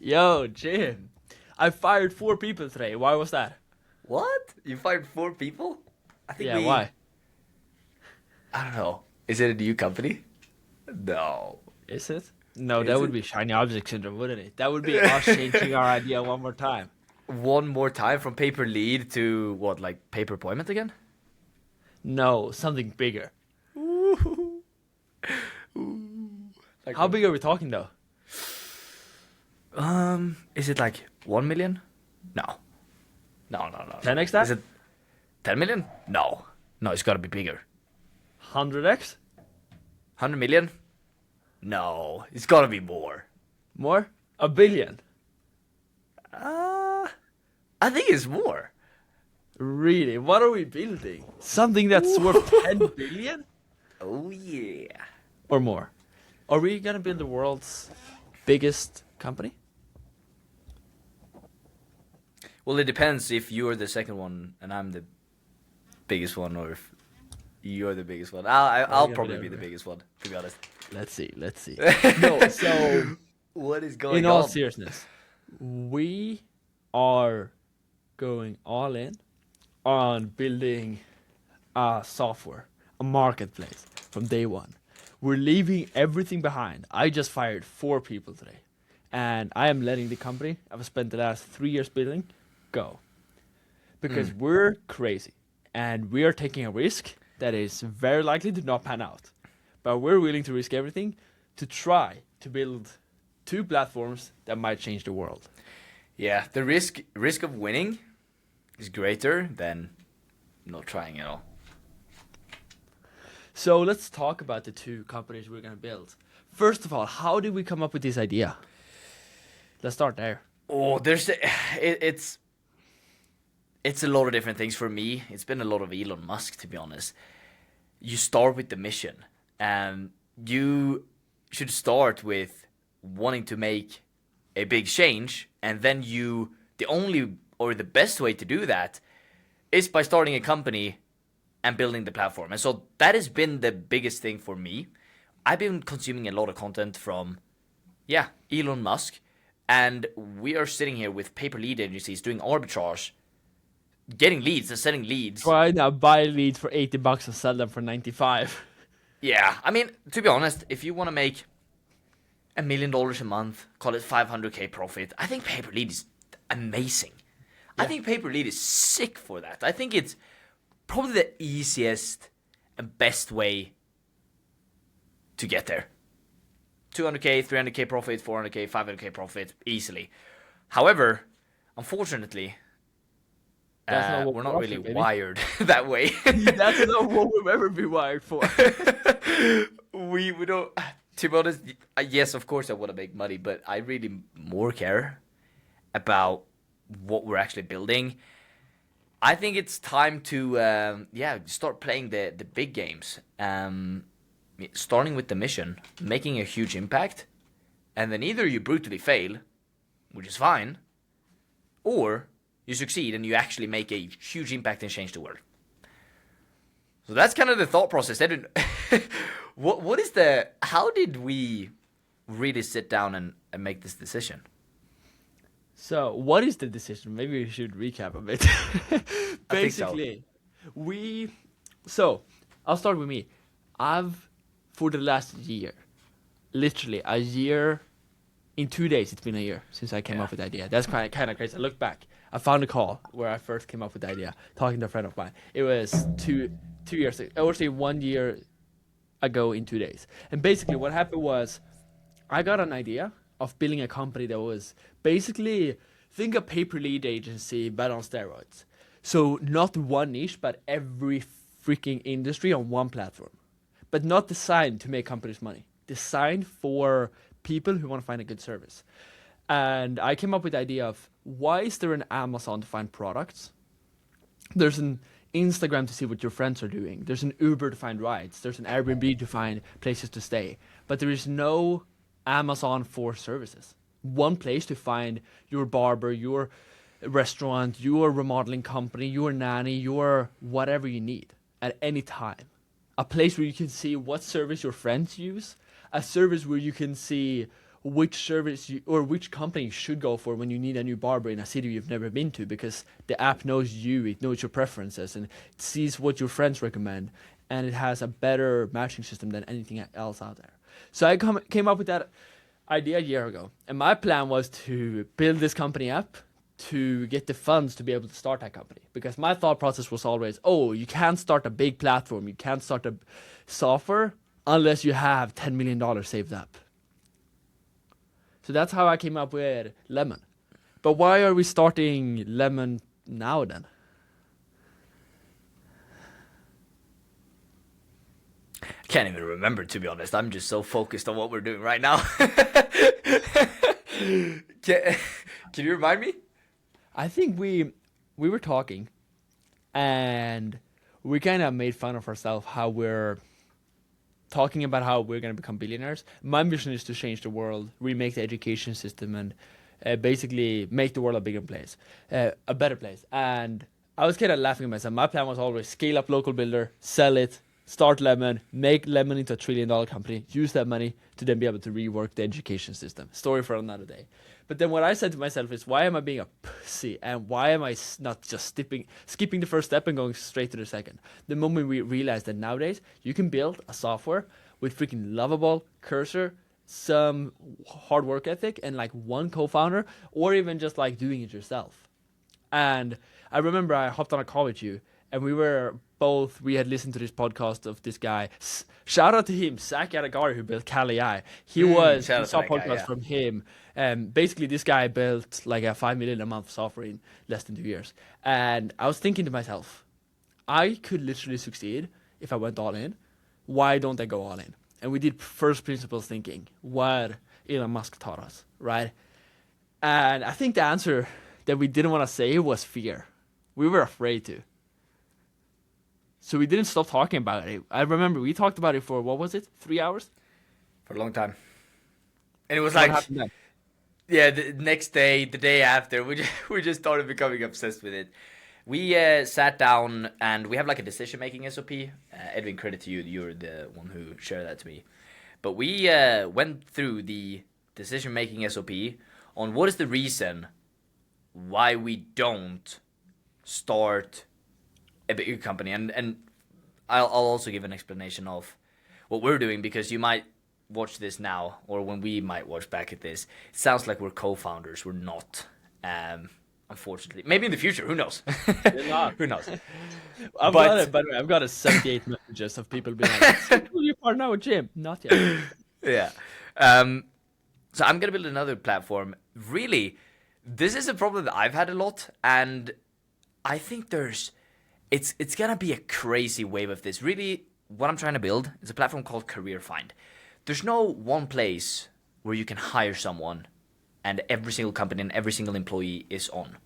Yo, Jim. I fired 4 people today. Why was that? What? You fired 4 people? I think Yeah, we. why? I don't know. Is it a new company? No. Is it? No, that Is would it? be shiny object syndrome, wouldn't it? That would be us changing our idea one more time. One more time from paper lead to what, like paper appointment again? No, something bigger. Ooh. Ooh. Like How what? big are we talking though? Is it like 1 million? No. No, no, no, no. 10x Is that? it 10 million? No. No, it's gotta be bigger. 100x? 100 million? No, it's gotta be more. More? A billion? Uh, I think it's more. Really? What are we building? Something that's worth 10 billion? Oh yeah. Or more? Are we gonna build the world's biggest company? Well, it depends if you're the second one and I'm the biggest one, or if you're the biggest one. I'll gonna be probably the- be the biggest one, to be honest. Let's see, let's see. No, so What is going in all on? seriousness, we are going all in on building a software, a marketplace from day one. We're leaving everything behind. I just fired 4 people today, and I am letting the company I've spent the last 3 years building go because we're crazy and we are taking a risk that is very likely to not pan out. But we're willing to risk everything to try to build 2 platforms that might change the world. Yeah, the risk of winning is greater than not trying at all. So let's talk about the 2 companies we're gonna build. First of all, how did we come up with this idea? Let's start there. Oh, it's a lot of different things for me. It's been a lot of Elon Musk, to be honest. You start with the mission, and you should start with wanting to make a big change, and then the only or the best way to do that is by starting a company and building the platform. And so that has been the biggest thing for me. I've been consuming a lot of content from, yeah, Elon Musk, and we are sitting here with paper lead agencies doing arbitrage, getting leads and selling leads. Try now buy leads for $80 and sell them for 95. Yeah, I mean, to be honest, if you want to make $1 million a month, call it 500K profit, I think paper lead is amazing. I Yeah. think paper lead is sick for that. I think it's probably the easiest and best way to get there. 200K, 300K profit, 400K, 500K profit, easily. However, unfortunately, That's not what we're not we're really offering, baby. wired that way. That's not what we've ever been wired for. we don't. To be honest, yes, of course I want to make money, but I really more care about what we're actually building. I think it's time to start playing the big games. Starting with the mission, making a huge impact, and then either you brutally fail, which is fine, or you succeed and you actually make a huge impact and change the world. So that's kind of the thought process. What is the? How did we really sit down and make this decision? So, what is the decision? Maybe we should recap a bit. think so. Basically, so I'll start with me. I've, for the last year, literally a year, in 2 days, it's been a year since I came Yeah. up with the idea. That's kind of crazy. I look back. I found a call where I first came up with the idea, talking to a friend of mine. It was two years, I would say 1 year ago in 2 days. And basically what happened was I got an idea of building a company that was basically, think a paper lead agency but on steroids. So not one niche, but every freaking industry on one platform. But not designed to make companies money. Designed for people who want to find a good service. And I came up with the idea of, why is there an Amazon to find products? There's an Instagram to see what your friends are doing. There's an Uber to find rides. There's an Airbnb to find places to stay. But there is no Amazon for services. One place to find your barber, your restaurant, your remodeling company, your nanny, your whatever you need at any time. A place where you can see what service your friends use. A service where you can see which service or which company you should go for when you need a new barber in a city you've never been to, because the app knows you, it knows your preferences, and it sees what your friends recommend, and it has a better matching system than anything else out there. So I came up with that idea a year ago, and my plan was to build this company up to get the funds to be able to start that company, because my thought process was always, oh, you can't start a big platform, you can't start a software unless you have $10 million saved up. So that's how I came up with Lemon. But why are we starting Lemon now then? I can't even remember, to be honest. I'm just so focused on what we're doing right now. Can you remind me? I think we were talking, and we kind of made fun of ourselves how we're talking about how we're going to become billionaires. My mission is to change the world, remake the education system, and basically make the world a bigger place, a better place. And I was kind of laughing at myself. My plan was always scale up local builder, sell it, start Lemon, make Lemon into $1 trillion company, use that money to then be able to rework the education system. Story for another day. But then what I said to myself is, why am I being a pussy? And why am I not just skipping the first step and going straight to the second? The moment we realized that nowadays you can build a software with freaking lovable cursor, some hard work ethic, and like one co-founder, or even just like doing it yourself. And I remember I hopped on a call with you, and we had listened to this podcast of this guy. Shout out to him, Zach Yadagari, who built Kali-AI. We saw podcasts from him. Basically, this guy built like a $5 million a month software in less than 2 years. And I was thinking to myself, I could literally succeed if I went all in. Why don't I go all in? And we did first principles thinking, what Elon Musk taught us, right? And I think the answer that we didn't want to say was fear. We were afraid to. So we didn't stop talking about it. I remember we talked about it for, what was it, 3 hours? For a long time. And it was What like, happened then? yeah, the next day, the day after, we just started becoming obsessed with it. We sat down, and we have like a decision-making SOP. Edwin, credit to you. You're the one who shared that to me. But we went through the decision-making SOP on what is the reason why we don't start a bigger company. And I'll also give an explanation of what we're doing, because you might watch this now, or when we might watch back at this, it sounds like we're co-founders. We're not. Unfortunately, maybe in the future, who knows? Who knows? By the way, I've got a 78 messages of people being like, "Will you partner with Jim?" Not yet. Yeah. So I'm gonna build another platform. Really, this is a problem that I've had a lot, and I think it's gonna be a crazy wave of this. Really, what I'm trying to build is a platform called CareerFind. There's no one place where you can hire someone and every single company and every single employee is on.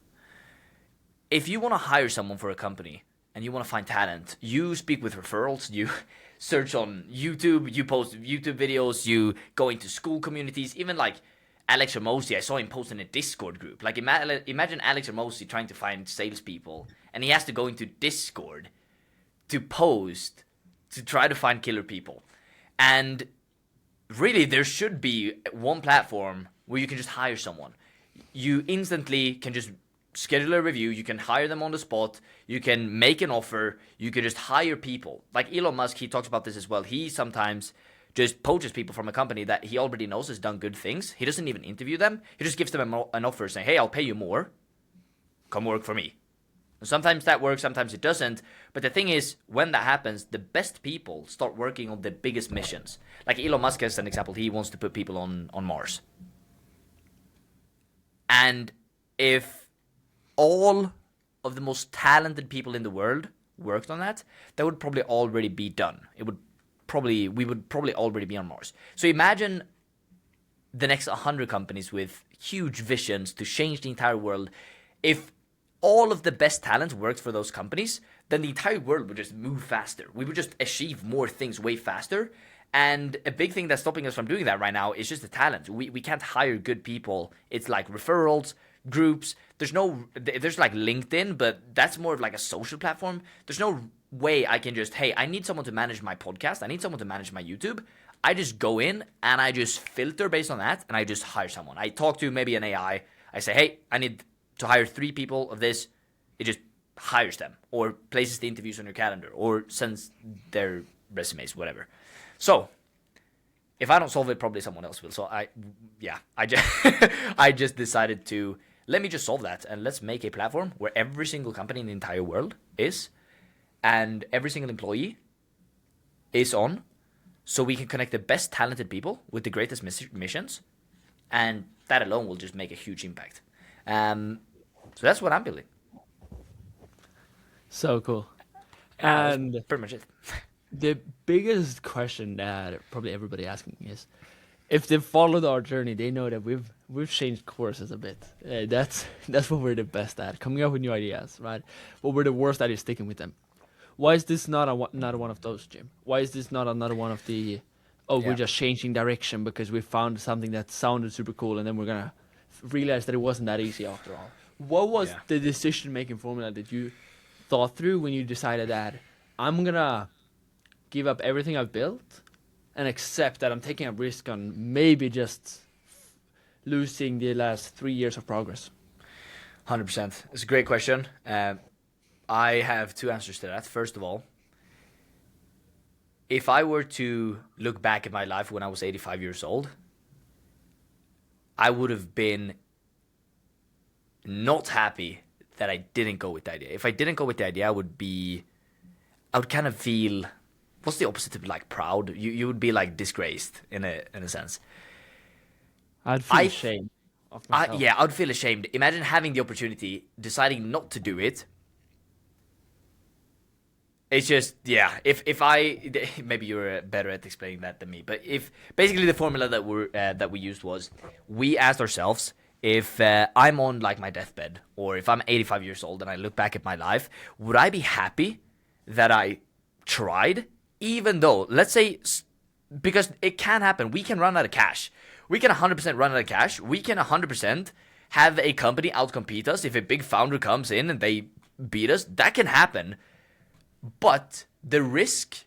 If you want to hire someone for a company and you want to find talent, you speak with referrals, you search on YouTube, you post YouTube videos, you go into school communities, even like Alex Ramosi, I saw him post in a Discord group. Like imagine Alex Ramosi trying to find salespeople, and he has to go into Discord to post to try to find killer people. And really, there should be one platform where you can just hire someone. You instantly can just schedule a review, you can hire them on the spot, you can make an offer, you can just hire people. Like Elon Musk, he talks about this as well. He sometimes just poaches people from a company that he already knows has done good things. He doesn't even interview them. He just gives them an offer saying, hey, I'll pay you more. Come work for me. And sometimes that works, sometimes it doesn't. But the thing is, when that happens, the best people start working on the biggest missions. Like Elon Musk, as an example, he wants to put people on Mars. And if all of the most talented people in the world worked on that, that would probably already be done. We would probably already be on Mars. So imagine the next 100 companies with huge visions to change the entire world. If all of the best talent works for those companies, then the entire world would just move faster. We would just achieve more things way faster. And a big thing that's stopping us from doing that right now is just the talent. We can't hire good people. It's like referrals, groups. There's like LinkedIn, but that's more of like a social platform. There's no way I can just, hey, I need someone to manage my podcast. I need someone to manage my YouTube. I just go in and I just filter based on that, and I just hire someone. I talk to maybe an AI. I say, hey, I need to hire 3 people of this. It just hires them, or places the interviews on your calendar, or sends their resumes, whatever. So if I don't solve it, probably someone else will. So I just I just decided to let me just solve that, and let's make a platform where every single company in the entire world is, and every single employee is on, so we can connect the best talented people with the greatest missions, and that alone will just make a huge impact. So that's what I'm building. So cool. That's And pretty much it. the biggest question that probably everybody asking is, if they followed our journey, they know that we've changed courses a bit. That's what we're the best at, coming up with new ideas, right? But we're the worst at is sticking with them. Why is this not another one of those, Jim? Why is this not another one of the, oh, we're Yeah. just changing direction because we found something that sounded super cool, and then we're gonna realize that it wasn't that easy after all. What was Yeah. the decision-making formula that you thought through when you decided that I'm gonna give up everything I've built and accept that I'm taking a risk on maybe just losing the last 3 years of progress? 100%. It's a great question. I have 2 answers to that. First of all, if I were to look back at my life when I was 85 years old, I would have been not happy that I didn't go with the idea. If I didn't go with the idea, I would kind of feel, what's the opposite of like proud? You would be like disgraced in a sense. I'd feel I ashamed of myself. Yeah, I would feel ashamed. Imagine having the opportunity, deciding not to do it. It's just, yeah. If I maybe you're better at explaining that than me, but if basically the formula that we used was, we asked ourselves, if I'm on like my deathbed, or if I'm 85 years old and I look back at my life, would I be happy that I tried, even though, let's say, because it can happen, we can run out of cash. We can 100% run out of cash. We can 100% have a company outcompete us. If a big founder comes in and they beat us, that can happen. But the risk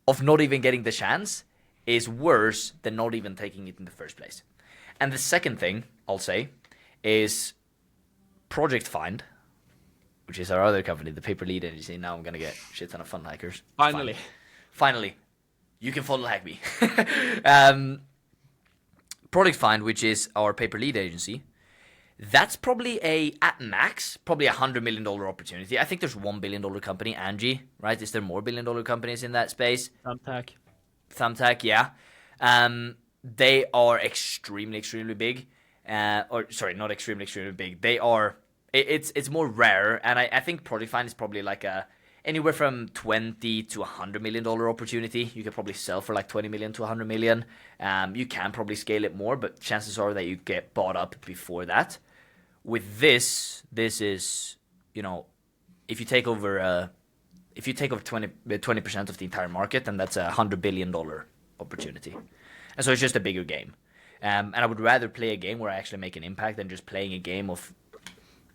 of not even getting the chance is worse than not even taking it in the first place. And the second thing I'll say is CareerFind, which is our other company, the paper lead agency. Now I'm going to get shit ton of fun hackers. Finally. Finally. You can follow hack me. CareerFind, which is our paper lead agency, that's probably at max, probably $100 million opportunity. I think there's $1 billion company, Angie, right? Is there more $1 billion companies in that space? Thumbtack, yeah. They are extremely, extremely big. Or sorry, not extremely, extremely big. They are. It's more rare, and I think CareerFind is probably like anywhere from 20 to $100 million opportunity. You could probably sell for like 20 million to 100 million. You can probably scale it more, but chances are that you get bought up before that. With this is, if you take over 20% of the entire market, then that's $100 billion opportunity. And so it's just a bigger game. And I would rather play a game where I actually make an impact than just playing a game of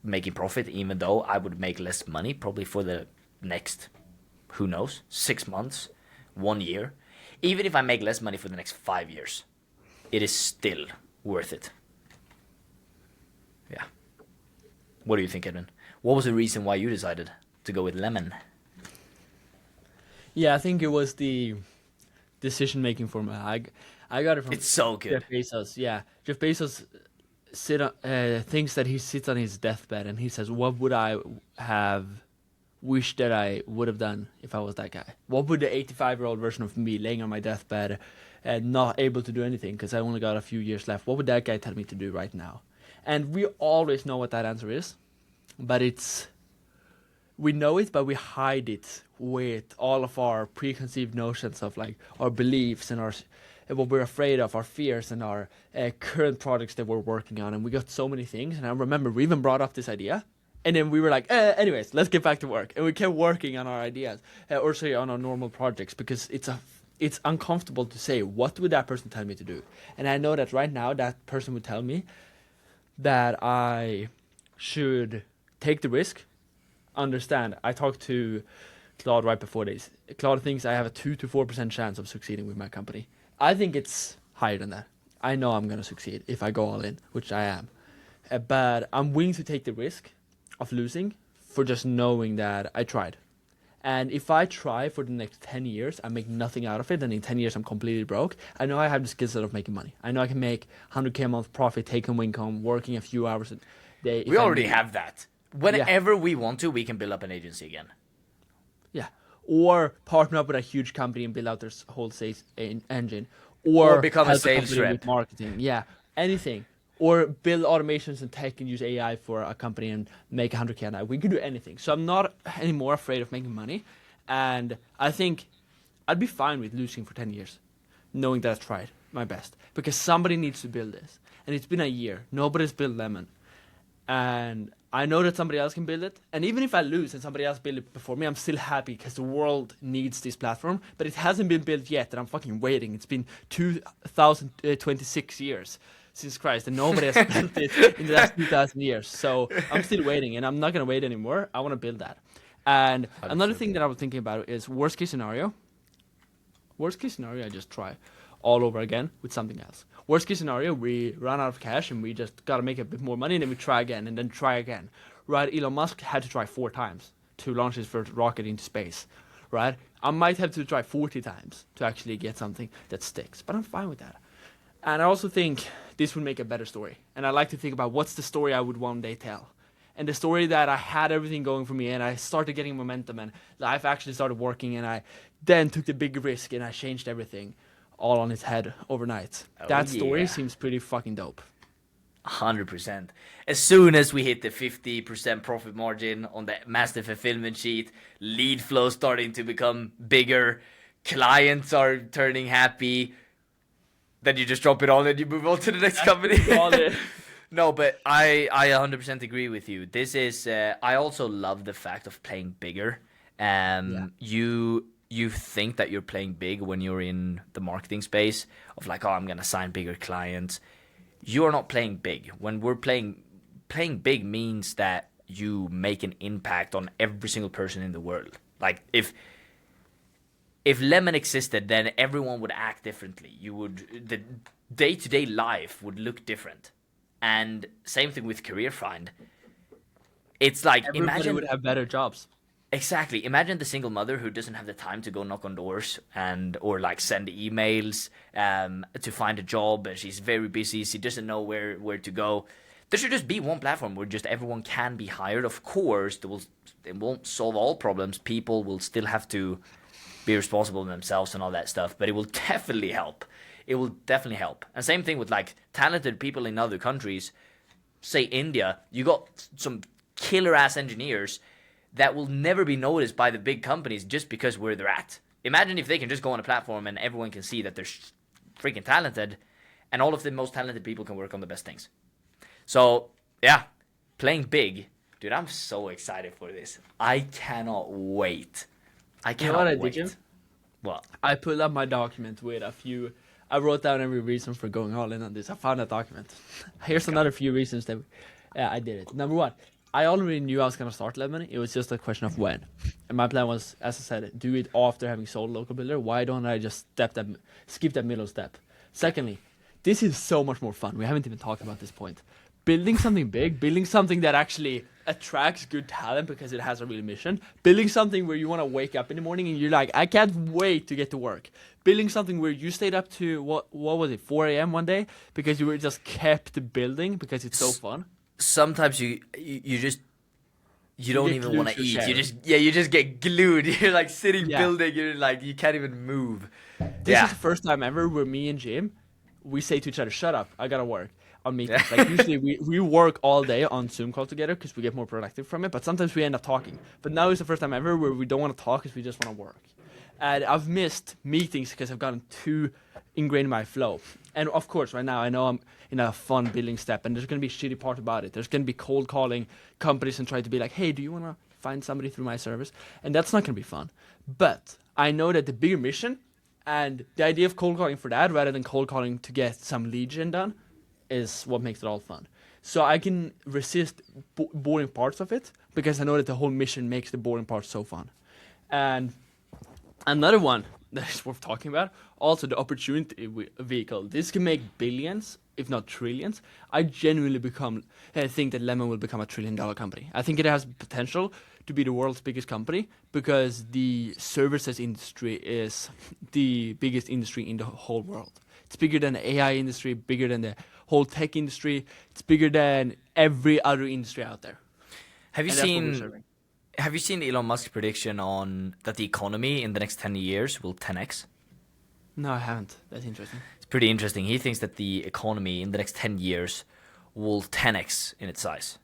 making profit, even though I would make less money probably for the next, who knows, 6 months, 1 year. Even if I make less money for the next 5 years, it is still worth it. Yeah. What do you think, Edwin? What was the reason why you decided to go with Lemon? Yeah, I think it was the decision-making formula. I got it from It's so good. Jeff Bezos. Yeah, Jeff Bezos thinks that he sits on his deathbed and he says, "What would I have wished that I would have done if I was that guy? What would the 85-year-old version of me laying on my deathbed and not able to do anything because I only got a few years left? What would that guy tell me to do right now?" And we always know what that answer is, but we know it, but we hide it with all of our preconceived notions of like our beliefs and what we're afraid of, our fears and our current projects that we're working on. And we got so many things. And I remember we even brought up this idea, and then we were like, anyways, let's get back to work. And we kept working on our ideas, or sorry, on our normal projects, because it's uncomfortable to say, what would that person tell me to do? And I know that right now that person would tell me that I should take the risk. Understand, I talked to Claude right before this. Claude thinks I have a 2 to 4% chance of succeeding with my company. I think it's higher than that. I know I'm gonna succeed if I go all in, which I am. But I'm willing to take the risk of losing for just knowing that I tried. And if I try for the next 10 years, I make nothing out of it, and in 10 years I'm completely broke, I know I have the skill set of making money. I know I can make 100K a month profit, take home income, working a few hours a day. We already have that. Yeah. Whenever we want to, we can build up an agency again. Yeah. Or partner up with a huge company and build out their whole sales engine. Or become a help sales company rep. with marketing. Yeah. Anything. Or build automations and tech and use AI for a company and make 100K a night. We can do anything. So I'm not anymore afraid of making money. And I think I'd be fine with losing for 10 years, knowing that I've tried my best. Because somebody needs to build this. And it's been a year. Nobody's built Lemon. And I know that somebody else can build it. And even if I lose and somebody else build it before me, I'm still happy because the world needs this platform. But it hasn't been built yet, and I'm fucking waiting. It's been 2026 years since Christ, and nobody has built it in the last 2,000 years. So I'm still waiting, and I'm not going to wait anymore. I want to build that. And another thing that I was thinking about is worst case scenario. Worst case scenario, I just try all over again with something else. Worst case scenario, we run out of cash and we just gotta make a bit more money, and then we try again and then try again. Right? Elon Musk had to try 4 times to launch his first rocket into space. Right? I might have to try 40 times to actually get something that sticks, but I'm fine with that. And I also think this would make a better story. And I like to think about what's the story I would one day tell. And the story that I had everything going for me and I started getting momentum and life actually started working, and I then took the big risk and I changed everything all on its head overnight. That story seems pretty fucking dope. 100%. As soon as we hit the 50% profit margin on the master fulfillment sheet, lead flow starting to become bigger, clients are turning happy, then you just drop it all and you move on to the next company. No, but I 100% agree with you. This is I also love the fact of playing bigger. You think that you're playing big when you're in the marketing space of like, oh, I'm gonna sign bigger clients. You're not playing big. When we're playing big means that you make an impact on every single person in the world. Like if Lemon existed, then everyone would act differently. The day-to-day life would look different. And same thing with CareerFind. It's like Everybody would have better jobs. Exactly. Imagine the single mother who doesn't have the time to go knock on doors or like send emails to find a job. She's very busy. She doesn't know where to go. There should just be one platform where just everyone can be hired. Of course, it won't solve all problems. People will still have to be responsible themselves and all that stuff. But it will definitely help. It will definitely help. And same thing with like talented people in other countries. Say India, you got some killer ass engineers that will never be noticed by the big companies just because where they're at. Imagine if they can just go on a platform and everyone can see that they're freaking talented, and all of the most talented people can work on the best things. So, yeah, playing big. Dude, I'm so excited for this. I cannot wait. I cannot wait. What? I pulled up my document with I wrote down every reason for going all in on this. I found a document. Here's another few reasons that I did it. Number 1. I already knew I was going to start Lemon. It was just a question of when. And my plan was, as I said, do it after having sold Local Builder. Why don't I just skip that middle step? Secondly, this is so much more fun. We haven't even talked about this point. Building something big, building something that actually attracts good talent because it has a real mission. Building something where you want to wake up in the morning and you're like, I can't wait to get to work. Building something where you stayed up to, what was it, 4 a.m. one day? Because you were just kept building because it's so fun. Sometimes you don't even want to eat. You just get glued. You're like sitting building. You're like you can't even move. This is the first time ever where me and Jim, we say to each other, "Shut up! I gotta work." On meetings, like usually we work all day on Zoom call together because we get more productive from it. But sometimes we end up talking. But now it's the first time ever where we don't want to talk because we just want to work. And I've missed meetings because I've gotten too ingrained in my flow. And of course, right now I know I'm in a fun building step, and there's going to be a shitty part about it. There's going to be cold calling companies and trying to be like, hey, do you want to find somebody through my service? And that's not going to be fun. But I know that the bigger mission and the idea of cold calling for that rather than cold calling to get some lead gen done is what makes it all fun. So I can resist boring parts of it because I know that the whole mission makes the boring parts so fun. And another one that is worth talking about, also the opportunity vehicle. This can make billions, if not trillions. I genuinely think that Lemon will become a $1 trillion company. I think it has potential to be the world's biggest company because the services industry is the biggest industry in the whole world. It's bigger than the AI industry, bigger than the whole tech industry. It's bigger than every other industry out there. Have you And that's what we're seen serving. have you seen Elon Musk's prediction on that the economy in the next 10 years will 10x? No, I haven't. That's interesting. It's pretty interesting. He thinks that the economy in the next 10 years will 10x in its size.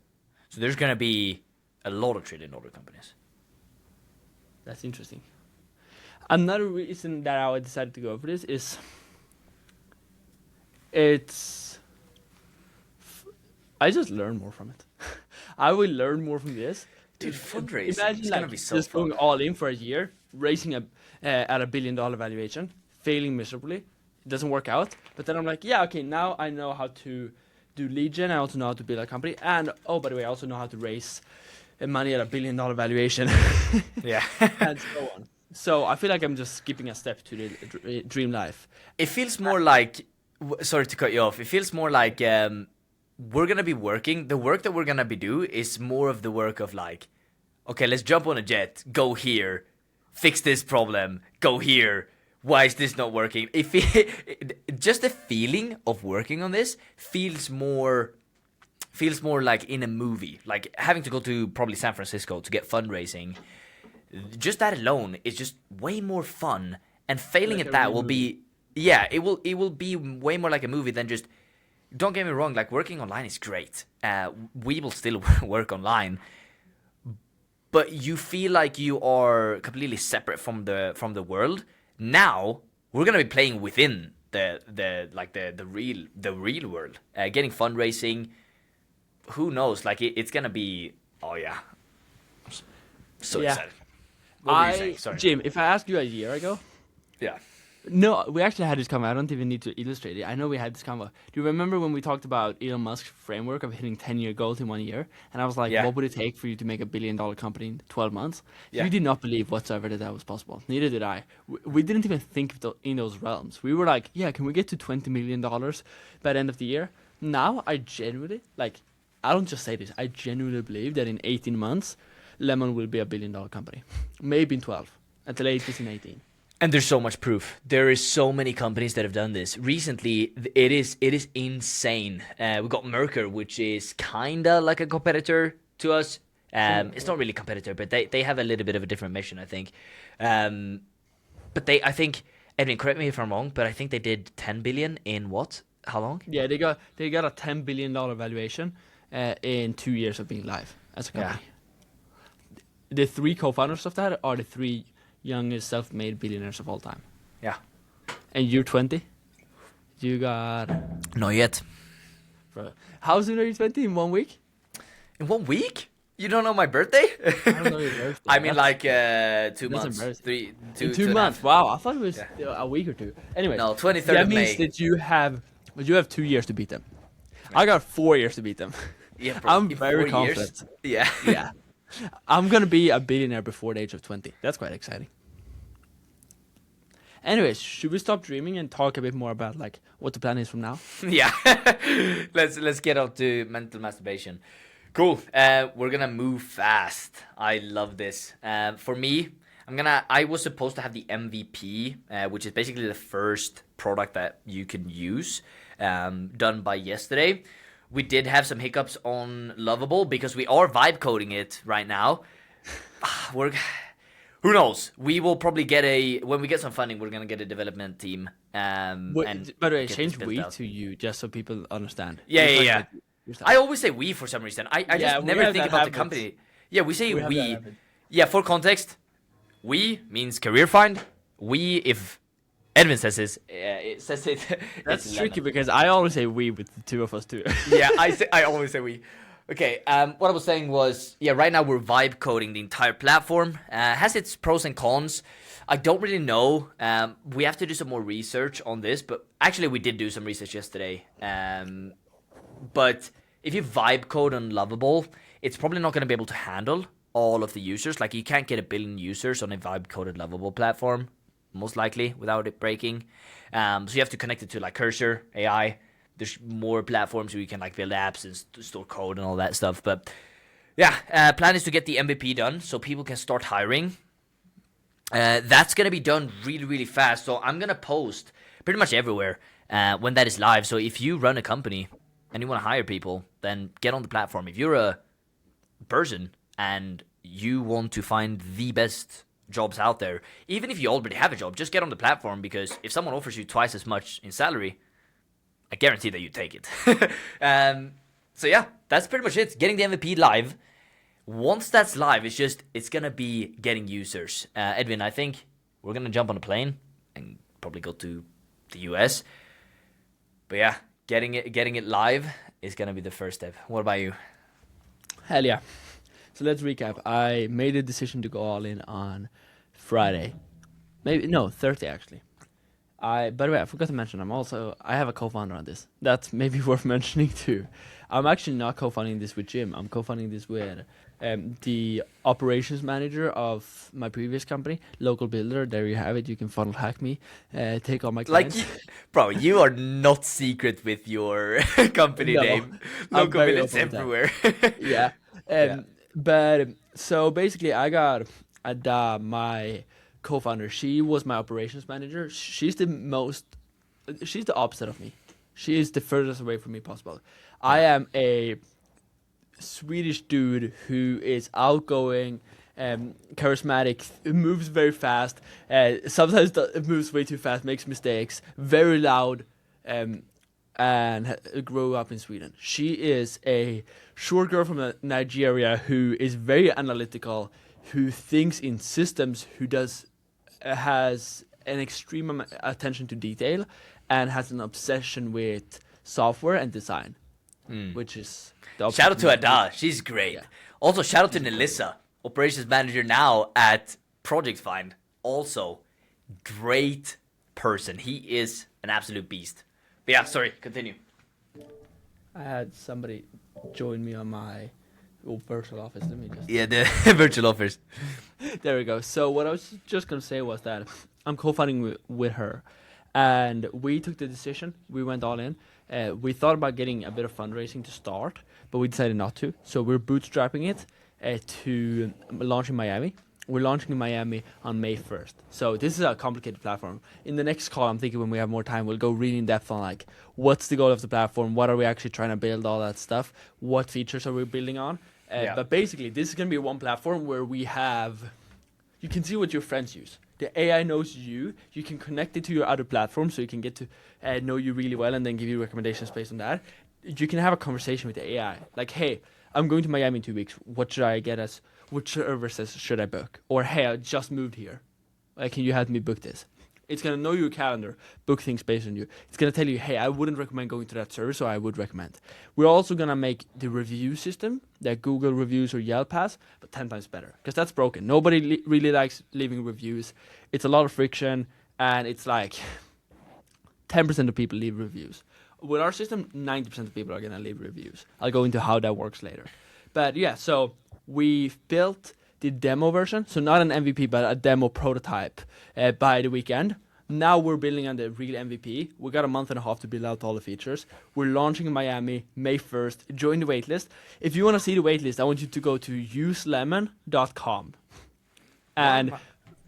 So there's going to be a lot of trillion-dollar companies. That's interesting. Another reason that I decided to go for this is I just learn more from it. I will learn more from this. Dude, fundraising. Imagine It's like gonna be so just fun. going all in for a year, raising at $1 billion valuation, failing miserably. It doesn't work out. But then I'm like, yeah, okay, now I know how to do lead gen. I also know how to build a company. And, oh, by the way, I also know how to raise money at $1 billion valuation. Yeah. And so on. So I feel like I'm just skipping a step to the dream life. It feels more like, sorry to cut you off. It feels more like we're gonna be working. The work that we're gonna be do is more of the work of like, okay, let's jump on a jet, go here, fix this problem, go here. Why is this not working? Just the feeling of working on this feels more like in a movie, like having to go to probably San Francisco to get fundraising. Just that alone is just way more fun, and failing Like at a that real will be, yeah, it will be way more like a movie than just. Don't get me wrong, like working online is great. We will still work online, but you feel like you are completely separate from the world. Now we're gonna be playing within the real world, getting fundraising. Who knows? Like it's gonna be. Oh yeah, so Yeah. excited. What were you saying? Sorry. Jim, if I asked you a year ago, Yeah. no, we actually had this convo. I don't even need to illustrate it. I know we had this convo. Do you remember when we talked about Elon Musk's framework of hitting 10-year goals in 1 year? And I was like, Yeah. what would it take for you to make $1 billion company in 12 months? Yeah. You did not believe whatsoever that was possible. Neither did I. We didn't even think in those realms. We were like, yeah, can we get to $20 million by the end of the year? Now, I genuinely, like, I don't just say this. I genuinely believe that in 18 months, Lemon will be $1 billion company. Maybe in 12. At the latest in 18. And there's so much proof. There is so many companies that have done this. Recently, it is insane. We got Mercer, which is kinda like a competitor to us. It's not really a competitor, but they have a little bit of a different mission, I think. But I think, Edwin, correct me if I'm wrong, but I think they did 10 billion in what? How long? Yeah, they got a $10 billion valuation in 2 years of being live as a company. The 3 co-founders of that are the 3 youngest self-made billionaires of all time. Yeah. And you're 20. You got. Not yet. Bro, how soon are you 20? In 1 week? In 1 week? You don't know my birthday? I don't know your birthday. I mean, That's- like 2 that's months. embarrassing. Two in 2 and a months. half. Wow, I thought it was a week or two. Anyway, No, 23rd that of means May. that you have 2 years to beat them. I got 4 years to beat them. Yeah, bro, I'm in very 4 years? confident. Yeah. Yeah. I'm gonna be a billionaire before the age of 20. That's quite exciting. Anyways, should we stop dreaming and talk a bit more about like what the plan is from now? Yeah. let's get out to mental masturbation. Cool. We're gonna move fast. I love this. For me, I was supposed to have the MVP, which is basically the first product that you can use, done by yesterday. We did have some hiccups on Lovable because we are vibe coding it right now. Who knows? We will probably when we get some funding, we're gonna get a development team. And By the way, get this change built we out. to you just so people understand. Yeah, You're yeah, talking yeah. about yourself. I always say we for some reason. I Yeah, just we never have think that about the habit. company. Yeah, we say We have that we. habit. Yeah, for context, we means CareerFind. We, if Edwin says this, it says it. That's it's tricky lemon. because I always say we with the two of us too. Yeah, I always say we. Okay, what I was saying was, yeah, right now we're vibe coding the entire platform. Has its pros and cons. I don't really know. We have to do some more research on this, but actually we did do some research yesterday. But if you vibe code on Lovable, it's probably not going to be able to handle all of the users. Like, you can't get 1 billion users on a vibe-coded lovable platform, most likely, without it breaking. So you have to connect it to like Cursor AI. There's more platforms where you can like build apps and store code and all that stuff. But yeah, plan is to get the MVP done so people can start hiring. That's gonna be done really, really fast. So I'm gonna post pretty much everywhere when that is live. So if you run a company and you want to hire people, then get on the platform. If you're a person and you want to find the best jobs out there, even if you already have a job, just get on the platform, because if someone offers you twice as much in salary, I guarantee that you take it. So yeah, that's pretty much it. Getting the MVP live. Once that's live, it's gonna be getting users. Edwin, I think we're gonna jump on a plane and probably go to the US. But yeah, getting it live is gonna be the first step. What about you? Hell yeah. So let's recap. I made a decision to go all in on Friday. Thursday actually. By the way, I forgot to mention, I have a co-founder on this. That's maybe worth mentioning too. I'm actually not co-founding this with Jim. I'm co-founding this with the operations manager of my previous company, Local Builder. There you have it. You can funnel hack me, take all my clients. Bro, you are not secret with your company No, name. I'm Local very Builders open with that. everywhere. Yeah. Yeah. But so basically, I got Ada, my co-founder. She was my operations manager. She's the opposite of me. She is the furthest away from me possible. I am a Swedish dude who is outgoing, charismatic, moves very fast. Sometimes moves way too fast, makes mistakes, very loud, and grew up in Sweden. She is a short girl from Nigeria who is very analytical, who thinks in systems, who has an extreme attention to detail, and has an obsession with software and design, which is the Shout out to opposite. Ada. She's great. Yeah. Also, shout out to Nelissa, operations manager now at CareerFind. Also, great person. He is an absolute beast. But yeah, sorry, continue. I had somebody join me on my virtual office. Let me just. Yeah, the virtual offers. There we go. So what I was just gonna say was that I'm co-founding with her, and we took the decision. We went all in. We thought about getting a bit of fundraising to start, but we decided not to. So we're bootstrapping it to launch in Miami. We're launching in Miami on May 1st. So this is a complicated platform. In the next call, I'm thinking when we have more time, we'll go really in depth on like what's the goal of the platform, what are we actually trying to build, all that stuff, what features are we building on. But basically, this is going to be one platform where you can see what your friends use. The AI knows you. You can connect it to your other platforms, so you can get to know you really well and then give you recommendations based on that. You can have a conversation with the AI. Like, hey, I'm going to Miami in 2 weeks. What should I get as? Which services should I book? Or, hey, I just moved here. Can you help me book this? It's going to know your calendar, book things based on you. It's going to tell you, hey, I wouldn't recommend going to that service, or I would recommend. We're also going to make the review system that Google reviews or Yelp has, but 10 times better, because that's broken. Nobody really likes leaving reviews. It's a lot of friction, and it's like 10% of people leave reviews. With our system, 90% of people are going to leave reviews. I'll go into how that works later. But yeah, so we've built the demo version, so not an MVP, but a demo prototype by the weekend. Now we're building on the real MVP. We got a month and a half to build out all the features. We're launching in Miami May 1st. Join the waitlist. If you want to see the waitlist, I want you to go to uselemon.com. And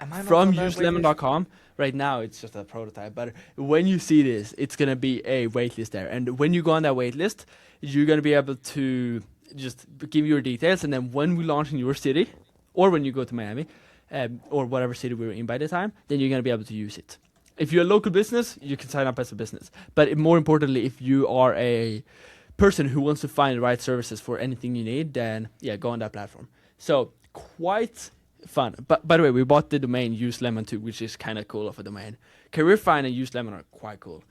Am I not from on that waitlist? uselemon.com, right now it's just a prototype, but when you see this, it's going to be a waitlist there. And when you go on that waitlist, you're going to be able to just give your details, and then when we launch in your city, or when you go to Miami, or whatever city we're in by the time, then you're going to be able to use it. If you're a local business, you can sign up as a business. But more importantly, if you are a person who wants to find the right services for anything you need, then yeah, go on that platform. So quite fun. But by the way, we bought the domain uselemon too, which is kind of cool of a domain. CareerFind and uselemon are quite cool.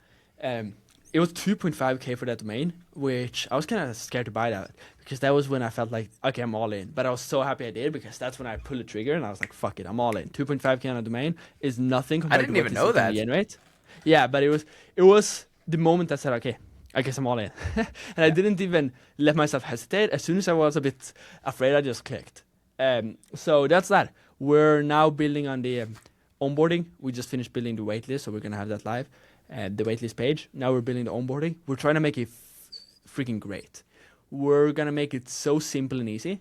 It was 2.5k for that domain, which I was kind of scared to buy that, because that was when I felt like, okay, I'm all in. But I was so happy I did, because that's when I pulled the trigger and I was like, fuck it, I'm all in. 2.5k on a domain is nothing compared didn't to even know that. Right? Yeah, but it was the moment that said, okay, I guess I'm all in. And I didn't even let myself hesitate. As soon as I was a bit afraid, I just clicked. So that's that. We're now building on the onboarding. We just finished building the waitlist, so we're gonna have that live. The waitlist page. Now we're building the onboarding. We're trying to make it freaking great. We're gonna make it so simple and easy.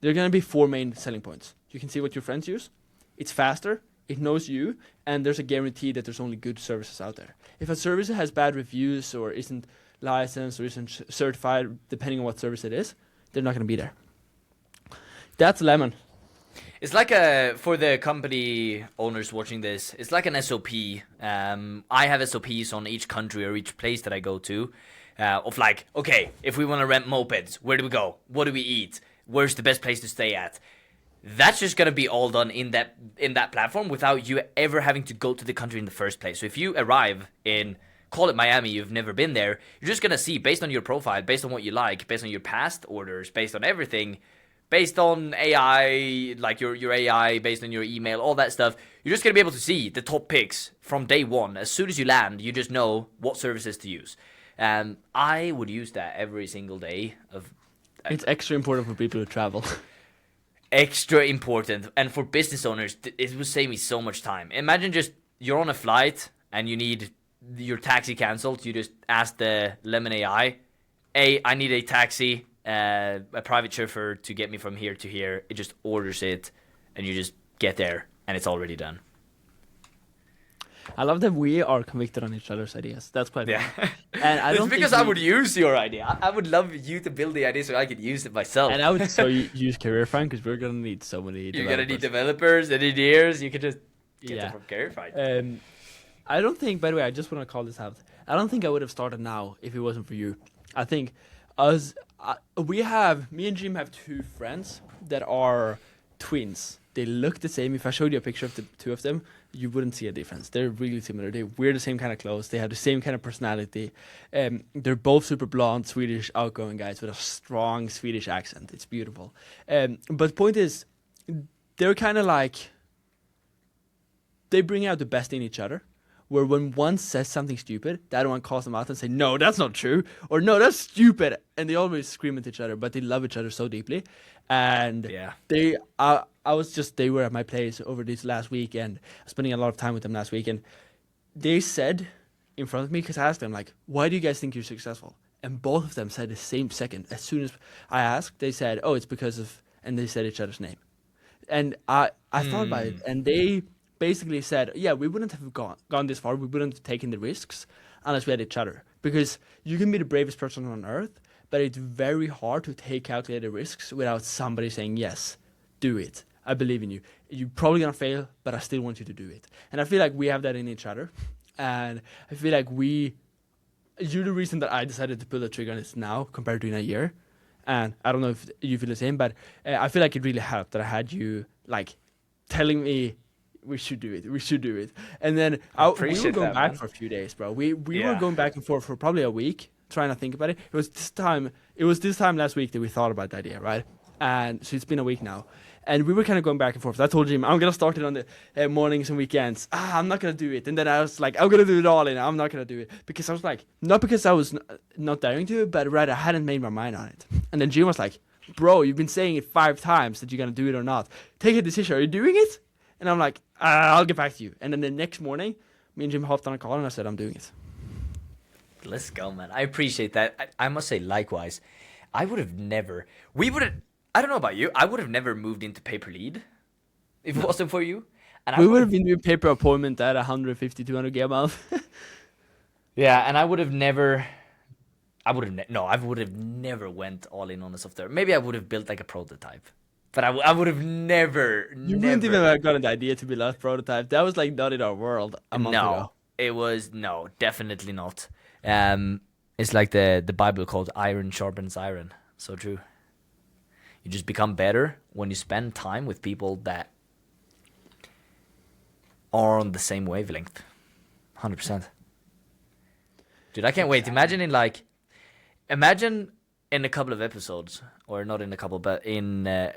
There are gonna be 4 main selling points. You can see what your friends use. It's faster. It knows you, and there's a guarantee that there's only good services out there. If a service has bad reviews or isn't licensed or isn't certified, depending on what service it is, they're not gonna be there. That's Lemon. It's like for the company owners watching this, it's like an SOP. I have SOPs on each country or each place that I go to, of like, okay, if we want to rent mopeds, where do we go? What do we eat? Where's the best place to stay at? That's just gonna be all done in that platform without you ever having to go to the country in the first place. So if you arrive in, call it Miami, you've never been there, you're just gonna see based on your profile, based on what you like, based on your past orders, based on everything. Based on AI, like your AI, based on your email, all that stuff, you're just going to be able to see the top picks from day one. As soon as you land, you just know what services to use. I would use that every single day. It's extra important for people who travel. Extra important. And for business owners, it would save me so much time. Imagine just you're on a flight and you need your taxi canceled. You just ask the Lemon AI, hey, I need a taxi. A private chauffeur to get me from here to here. It just orders it, and you just get there, and it's already done. I love that we are convicted on each other's ideas. That's quite fun. And I don't because I would use your idea. I would love you to build the idea so I could use it myself. And I would use CareerFind because we're gonna need so many. You're gonna need developers, engineers. You could just get them from CareerFind. I don't think. By the way, I just want to call this out. I don't think I would have started now if it wasn't for you. I think me and Jim have 2 friends that are twins. They look the same. If I showed you a picture of the 2 of them, you wouldn't see a difference. They're really similar. They wear the same kind of clothes. They have the same kind of personality. They're both super blonde, Swedish, outgoing guys with a strong Swedish accent. It's beautiful. But the point is, they're kind of like, they bring out the best in each other. Where when one says something stupid, the other one calls them out and say, no, that's not true, or no, that's stupid, and they always scream at each other, but they love each other so deeply. And they were at my place over this last week, and spending a lot of time with them last week, and they said in front of me, because I asked them, like, why do you guys think you're successful? And both of them said the same second. As soon as I asked, they said, oh, it's because of, and they said each other's name. And I thought about it, and they basically said, yeah, we wouldn't have gone this far, we wouldn't have taken the risks unless we had each other. Because you can be the bravest person on earth, but it's very hard to take calculated risks without somebody saying, yes, do it. I believe in you. You're probably going to fail, but I still want you to do it. And I feel like we have that in each other. And I feel like you're the reason that I decided to pull the trigger on this now compared to in a year. And I don't know if you feel the same, but I feel like it really helped that I had you like telling me, we should do it. And then we were going back for a few days, bro. We were going back and forth for probably a week, trying to think about it. It was this time last week that we thought about the idea, right? And so it's been a week now. And we were kind of going back and forth. I told Jim, I'm going to start it on the mornings and weekends. I'm not going to do it. And then I was like, I'm going to do it all in. I'm not going to do it. Because I was like, not because I was not daring to, but rather I hadn't made my mind on it. And then Jim was like, bro, you've been saying it 5 times that you're going to do it or not. Take a decision. Are you doing it? And I'm like, I'll get back to you. And then the next morning, me and Jim hopped on a call and I said, I'm doing it. Let's go, man. I appreciate that. I must say, likewise, I would have never, I don't know about you, I would have never moved into pay per lead if it wasn't for you. And we would have been doing pay per appointment at 150, 200 a month. Yeah, and I would have never went all in on the software. Maybe I would have built like a prototype. But I would have never. You wouldn't even have gotten the idea to build a prototype. That was like not in our world a month ago. It was definitely not. It's like the Bible called iron sharpens iron. So true. You just become better when you spend time with people that are on the same wavelength. 100%. Dude, I can't wait. Imagine in a couple of episodes, or not in a couple, but in a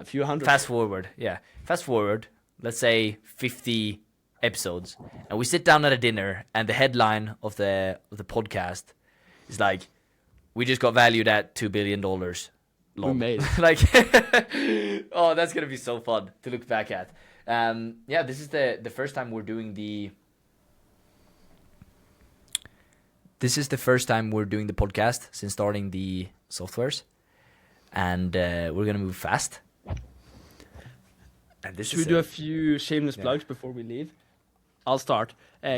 few hundred. Fast forward, let's say 50 episodes, and we sit down at a dinner, and the headline of the podcast is like, we just got valued at $2 billion. We made it. Like, oh, that's gonna be so fun to look back at. Yeah, this is the first time we're doing the. This is the first time we're doing the podcast since starting the softwares, and we're gonna move fast. And this Should we do a few shameless plugs before we leave? I'll start.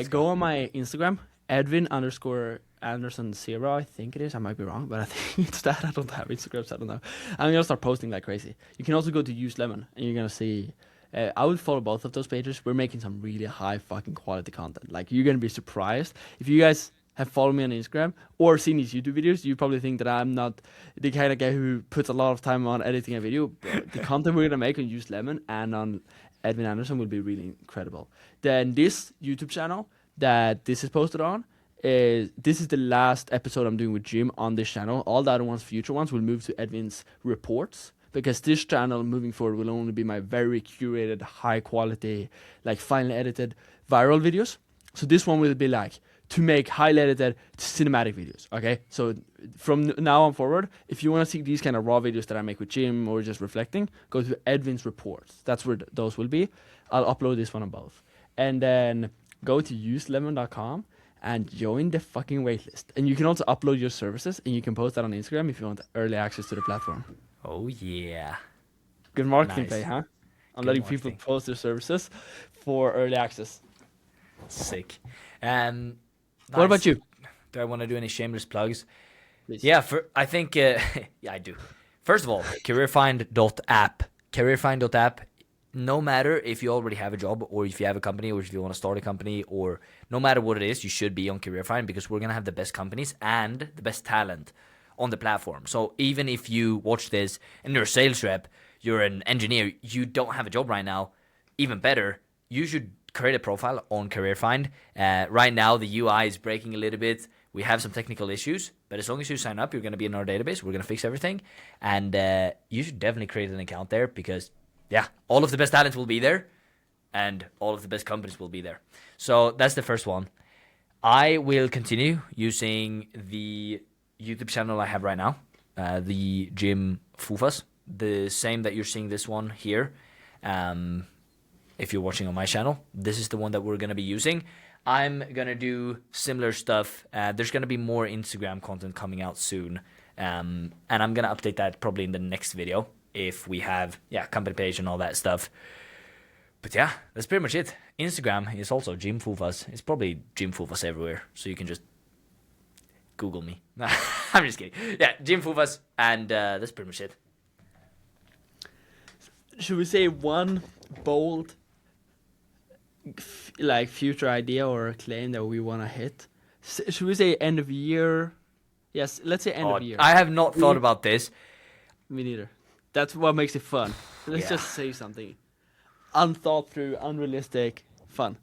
Go on my Instagram, Edwin_Anderson0, I think it is. I might be wrong, but I think it's that. I don't have Instagram, so I don't know. I'm gonna start posting like crazy. You can also go to Use Lemon, and you're gonna see. I would follow both of those pages. We're making some really high fucking quality content. Like, you're gonna be surprised if you guys have followed me on Instagram or seen these YouTube videos. You probably think that I'm not the kind of guy who puts a lot of time on editing a video. But the content we're gonna make on Use Lemon and on Edwin Anderson will be really incredible. Then this YouTube channel that this is posted on this is the last episode I'm doing with Jim on this channel. All the other ones, future ones, will move to Edwin's reports, because this channel moving forward will only be my very curated, high quality, like finely edited viral videos. So this one will be like to make highly edited cinematic videos. Okay, so from now on forward, if you want to see these kind of raw videos that I make with Jim or just reflecting, go to Edwin's reports. That's where those will be. I'll upload this one on both, and then go to uselemon.com and join the fucking waitlist. And you can also upload your services, and you can post that on Instagram if you want early access to the platform. Oh yeah, good marketing nice. play, huh? I'm Good letting marketing. people post their services for early access. Sick. What about you? Do I want to do any shameless plugs? Please. Yeah, I think yeah, I do. First of all, CareerFind.app. CareerFind.app. No matter if you already have a job, or if you have a company, or if you want to start a company, or no matter what it is, you should be on CareerFind, because we're gonna have the best companies and the best talent on the platform. So even if you watch this and you're a sales rep, you're an engineer, you don't have a job right now, even better, you should create a profile on CareerFind. Right now, the UI is breaking a little bit. We have some technical issues, but as long as you sign up, you're going to be in our database. We're going to fix everything. And you should definitely create an account there, because, yeah, all of the best talent will be there, and all of the best companies will be there. So that's the first one. I will continue using the YouTube channel I have right now, the Jim Fufas, the same that you're seeing this one here. If you're watching on my channel, this is the one that we're going to be using. I'm going to do similar stuff. There's going to be more Instagram content coming out soon. And I'm going to update that probably in the next video, if we have, company page and all that stuff. But yeah, that's pretty much it. Instagram is also Jim Fufas. It's probably Jim Fufas everywhere, so you can just Google me. I'm just kidding. Yeah, Jim Fufas, and that's pretty much it. Should we say one bold like future idea or claim that we want to hit? Should we say end of year? Yes, let's say end of year. I have not thought about this. Me neither. That's what makes it fun. Let's just say something unthought through, unrealistic, fun.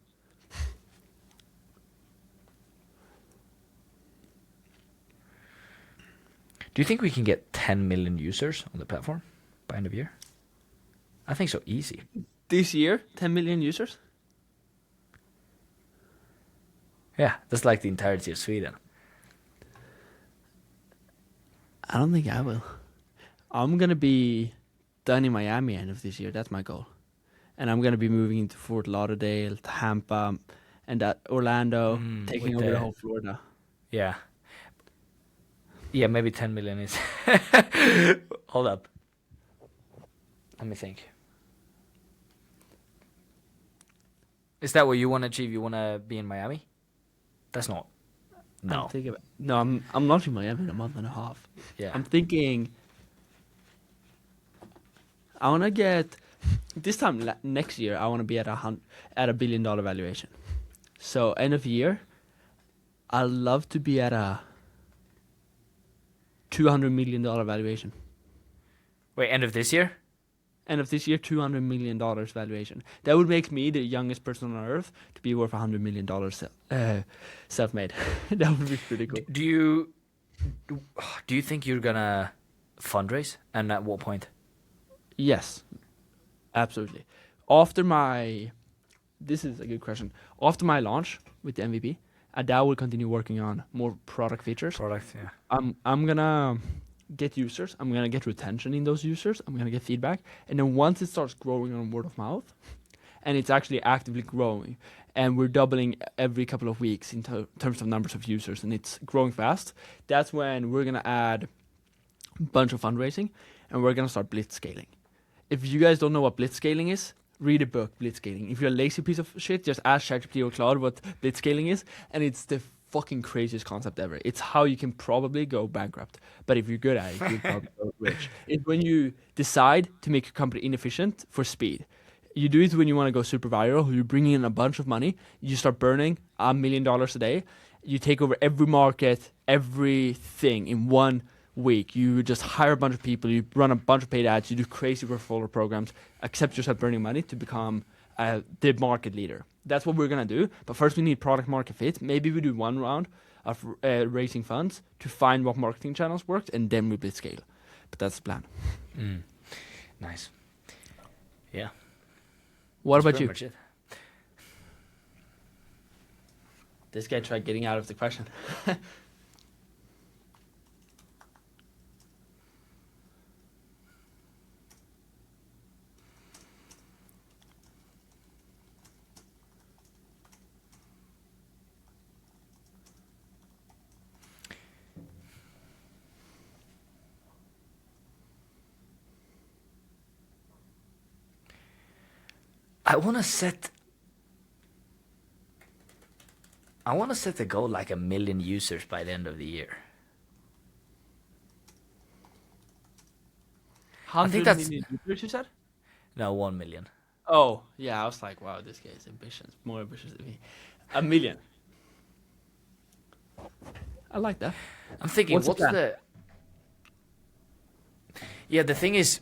Do you think we can get 10 million users on the platform by end of year? I think so, easy. This year, 10 million users? Yeah, that's like the entirety of Sweden. I don't think I will. I'm going to be done in Miami end of this year. That's my goal. And I'm going to be moving into Fort Lauderdale, Tampa, and that Orlando, taking over the whole Florida. Yeah. Yeah, maybe 10 million is... Hold up. Let me think. Is that what you want to achieve? You want to be in Miami? That's not... No. I'm not in Miami in a month and a half. Yeah. I'm thinking... I want to get... This time next year, I want to be at a $1 billion valuation. So end of year, I'd love to be at a $200 million valuation. Wait, end of this year? End of this year, $200 million valuation. That would make me the youngest person on earth to be worth $100 million self-made. That would be pretty cool. Do you think you're gonna fundraise? And at what point? Yes, absolutely. After my... This is a good question. After my launch with the MVP, Adele will continue working on more product features. Product, yeah. I'm gonna get users. I'm gonna get retention in those users. I'm gonna get feedback, and then once it starts growing on word of mouth, and it's actually actively growing, and we're doubling every couple of weeks in terms of numbers of users, and it's growing fast. That's when we're gonna add a bunch of fundraising, and we're gonna start blitzscaling. If you guys don't know what blitzscaling is, read a book, Blitzscaling. If you're a lazy piece of shit, just ask ChatGPT or Claude what blitzscaling is, and it's the fucking craziest concept ever. It's how you can probably go bankrupt, but if you're good at it, you'll probably go rich. It's when you decide to make your company inefficient for speed. You do it when you want to go super viral. You bring in a bunch of money. You start burning $1 million a day. You take over every market, everything in 1 week. You just hire a bunch of people. You run a bunch of paid ads. You do crazy referral programs. Accept yourself burning money to become the market leader. That's what we're gonna do. But first, we need product market fit. Maybe we do 1 round of raising funds to find what marketing channels work, and then we blitzscale. But that's the plan. Nice. Yeah. What That's about you? pretty much it. This guy tried getting out of the question. I want to set the goal like 1 million users by the end of the year. I think 100 that's million users, you said? no 1 million. Oh, yeah. I was like, wow, this guy is ambitious, more ambitious than me. 1 million. I like that. I'm thinking, What's the what's plan? the? Yeah, the thing is,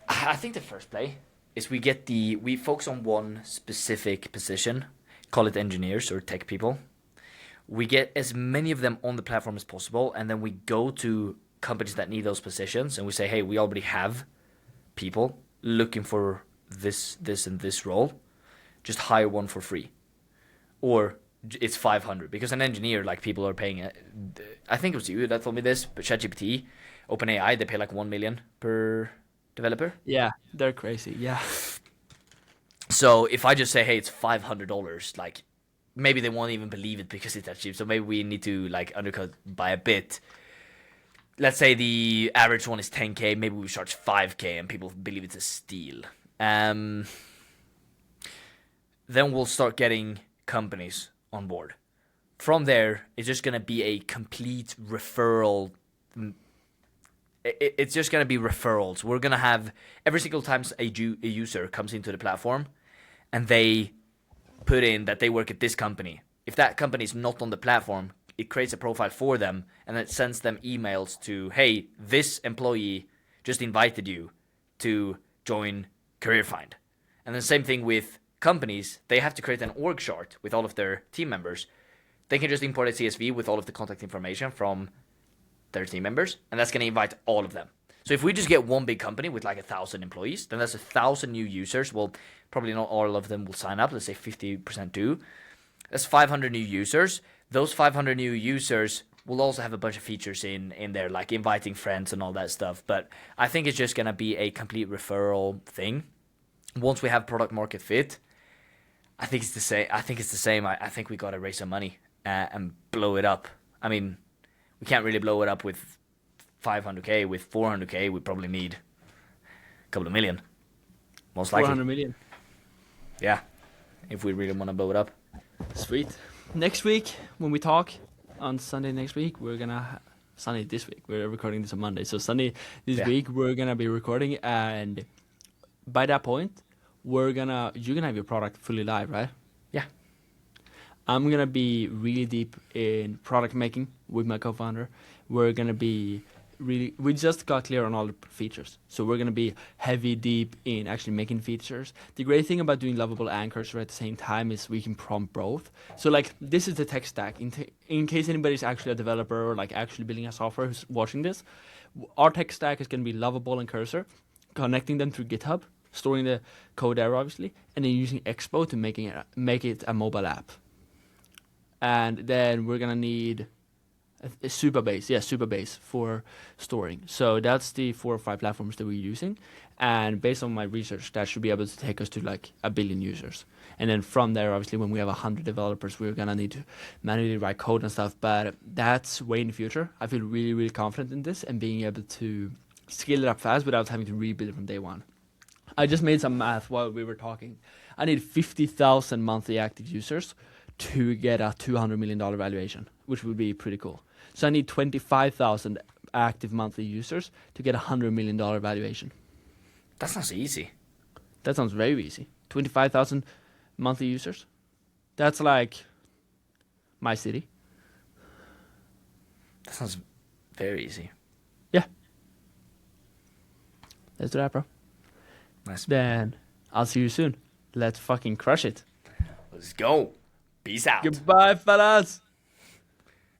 I think the first play is we focus on one specific position, call it engineers or tech people. We get as many of them on the platform as possible, and then we go to companies that need those positions, and we say, hey, we already have people looking for this, and this role. Just hire one for free, or it's 500 because an engineer, like, people are paying. I think it was you that told me this, but ChatGPT, OpenAI, they pay like 1 million per developer. Yeah, they're crazy. Yeah. So if I just say, hey, it's $500, like, maybe they won't even believe it because it's that cheap. So maybe we need to, like, undercut by a bit. Let's say the average one is 10K. Maybe we charge 5K and people believe it's a steal. Then we'll start getting companies on board. From there, it's just going to be a complete referral. It's just going to be referrals. We're going to have every single time a user comes into the platform and they put in that they work at this company. If that company is not on the platform, it creates a profile for them and it sends them emails to, hey, this employee just invited you to join CareerFind. And the same thing with companies. They have to create an org chart with all of their team members. They can just import a CSV with all of the contact information from their team members, and that's going to invite all of them. So if we just get one big company with like 1,000 employees, then that's 1,000 new users. Well, probably not all of them will sign up. Let's say 50% do. That's 500 new users. Those 500 new users will also have a bunch of features in there, like inviting friends and all that stuff. But I think it's just going to be a complete referral thing. Once we have product market fit, I think it's the same. I think we got to raise some money and blow it up. I mean, we can't really blow it up with 500K. With 400K, we probably need a couple of million. Most likely. 400 million. Yeah, if we really want to blow it up. Sweet. Next week, when we talk on Sunday next week, we're gonna Sunday this week. We're recording this on Monday, so Sunday this week we're gonna be recording, and by that point, you're gonna have your product fully live, right? Yeah. I'm gonna be really deep in product making with my co-founder. We're gonna be we just got clear on all the features, so we're gonna be heavy deep in actually making features. The great thing about doing Lovable and Cursor at the same time is we can prompt both. So like, this is the tech stack. In case anybody's actually a developer or like actually building a software who's watching this, our tech stack is gonna be Lovable and Cursor, connecting them through GitHub, storing the code there obviously, and then using Expo to make it a mobile app. And then we're gonna need Supabase, yeah, Supabase for storing. So that's the 4 or 5 platforms that we're using, and based on my research, that should be able to take us to like 1 billion users. And then from there, obviously, when we have 100 developers, we're gonna need to manually write code and stuff. But that's way in the future. I feel really, really confident in this and being able to scale it up fast without having to rebuild it from day one. I just made some math while we were talking. I need 50,000 monthly active users to get a $200 million valuation, which would be pretty cool. So I need 25,000 active monthly users to get a $100 million valuation. That sounds easy. That sounds very easy. 25,000 monthly users. That's like my city. That sounds very easy. Yeah. Let's do that, bro. Nice. Then I'll see you soon. Let's fucking crush it. Let's go. Peace out. Goodbye, fellas.